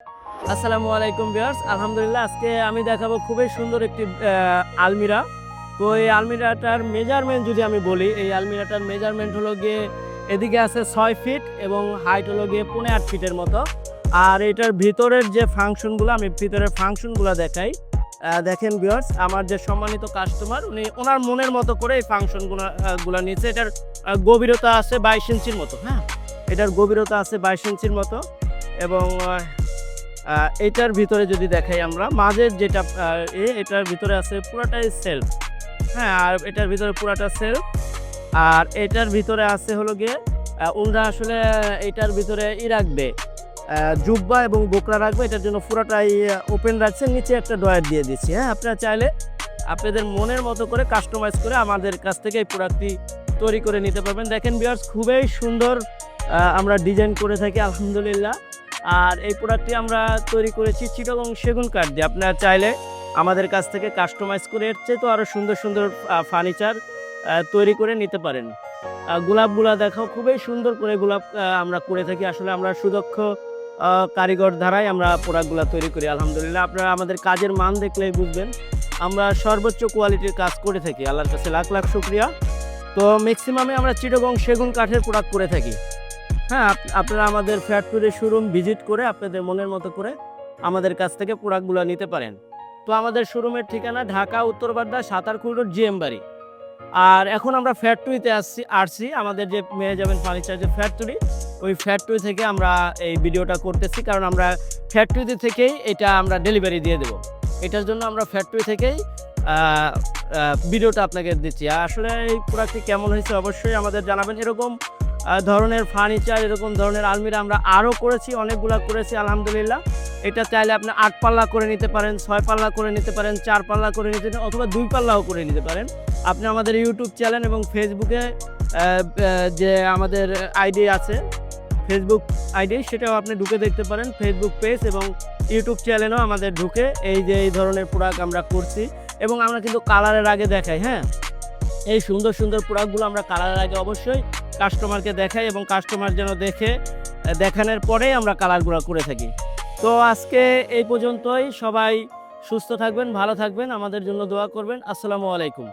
আসসালামু আলাইকুম ভিউয়ার্স, আলহামদুলিল্লাহ আজকে আমি দেখাবো খুবই সুন্দর একটি আলমিরা। তো এই আলমিরাটার মেজারমেন্ট যদি আমি বলি, এই আলমিরাটার মেজারমেন্ট হলো গিয়ে এদিকে আছে 6 ফিট এবং হাইট হলো গিয়ে 15.8 ফিটের মতো। আর এটার ভিতরের যে ফাংশনগুলো, আমি ভিতরের ফাংশনগুলো দেখাই। দেখেন ভিউয়ার্স, আমার যে সম্মানিত কাস্টমার উনি ওনার মনের মতো করে এই ফাংশনগুলো গুলা নিয়েছে। এটার গভীরতা আছে 22 ইঞ্চির মতো। হ্যাঁ, এটার গভীরতা আছে 22 ইঞ্চির মতো এবং এটার ভিতরে যদি দেখাই আমরা মাঝের যেটা এটার ভিতরে আছে পুরাটাই সেলফ। হ্যাঁ, আর এটার ভিতরে পুরাটা সেলফ। আর এটার ভিতরে আছে হলো গিয়ে ওনারা আসলে এটার ভিতরে রাখবে জুব্বা এবং বোকরা রাখবে। এটার জন্য পুরাটাই ওপেন রাখছে, নিচে একটা ড্রয়ার দিয়ে দিচ্ছি। হ্যাঁ, আপনারা চাইলে আপনাদের মনের মতো করে কাস্টমাইজ করে আমাদের কাছ থেকে এই প্রোডাক্টটি তৈরি করে নিতে পারবেন। দেখেন ভিউয়ার্স, খুবই সুন্দর আমরা ডিজাইন করে থাকি আলহামদুলিল্লাহ। আর এই প্রোডাক্টটি আমরা তৈরি করেছি চিটাগং সেগুন কাঠ দিয়ে। আপনারা চাইলে আমাদের কাছ থেকে কাস্টমাইজ করে এর চেয়ে তো আরও সুন্দর সুন্দর ফার্নিচার তৈরি করে নিতে পারেন। গোলাপগুলা দেখাও, খুবই সুন্দর করে গোলাপ আমরা করে থাকি। আসলে আমরা সুদক্ষ কারিগর দ্বারাই আমরা প্রোডাক্টগুলো তৈরি করি আলহামদুলিল্লাহ। আপনারা আমাদের কাজের মান দেখলেই বুঝবেন আমরা সর্বোচ্চ কোয়ালিটির কাজ করে থাকি। আল্লাহর কাছে লাখ লাখ শুকরিয়া। তো ম্যাক্সিমামে আমরা চিটাগং সেগুন কাঠের প্রোডাক্ট করে থাকি। হ্যাঁ, আপনারা আমাদের ফ্যাক্টরি শোরুম ভিজিট করে আপনাদের মনের মতো করে আমাদের কাছ থেকে প্রোডাক্টগুলো নিতে পারেন। তো আমাদের শোরুমের ঠিকানা ঢাকা উত্তরবাড্ডা সাতারকুল রোড জিএম বাড়ি। আর এখন আমরা ফ্যাক্টরিতে আসছি আমাদের যে মেয়ে যাবেন ফার্নিচার যে ফ্যাক্টরি, ওই ফ্যাক্টরি থেকে আমরা এই ভিডিওটা করতেছি, কারণ আমরা ফ্যাক্টরি থেকেই এটা আমরা ডেলিভারি দিয়ে দেবো। এটার জন্য আমরা ফ্যাক্টরি থেকেই ভিডিওটা আপনাকে দিচ্ছি। আসলে এই প্রোডাক্টটি কেমন হয়েছে অবশ্যই আমাদের জানাবেন। এরকম ধরনের ফার্নিচার, এরকম ধরনের আলমিরা আমরা আরও করেছি, অনেকগুলো করেছি আলহামদুলিল্লাহ। এটা চাইলে আপনি 8 পাল্লা করে নিতে পারেন, 6 পাল্লা করে নিতে পারেন, 4 পাল্লা করে নিতে পারেন, অথবা 2 পাল্লাও করে নিতে পারেন। আপনি আমাদের ইউটিউব চ্যানেল এবং ফেসবুকে যে আমাদের আইডি আছে, ফেসবুক আইডি, সেটাও আপনি ঢুকে দেখতে পারেন। ফেসবুক পেজ এবং ইউটিউব চ্যানেলও আমাদের ঢুকে এই যে এই ধরনের প্রোডাক্ট আমরা করছি এবং আমরা কিন্তু কালারের আগে দেখাই। হ্যাঁ, এই সুন্দর সুন্দর প্রোডাক্টগুলো আমরা কালারের আগে অবশ্যই কাস্টমারকে দেখাই এবং কাস্টমার যেন দেখে দেখানোর পরেই আমরা কালারগুলো করে থাকি। তো আজকে এই পর্যন্তই। সবাই সুস্থ থাকবেন, ভালো থাকবেন, আমাদের জন্য দোয়া করবেন। আসসালামু আলাইকুম।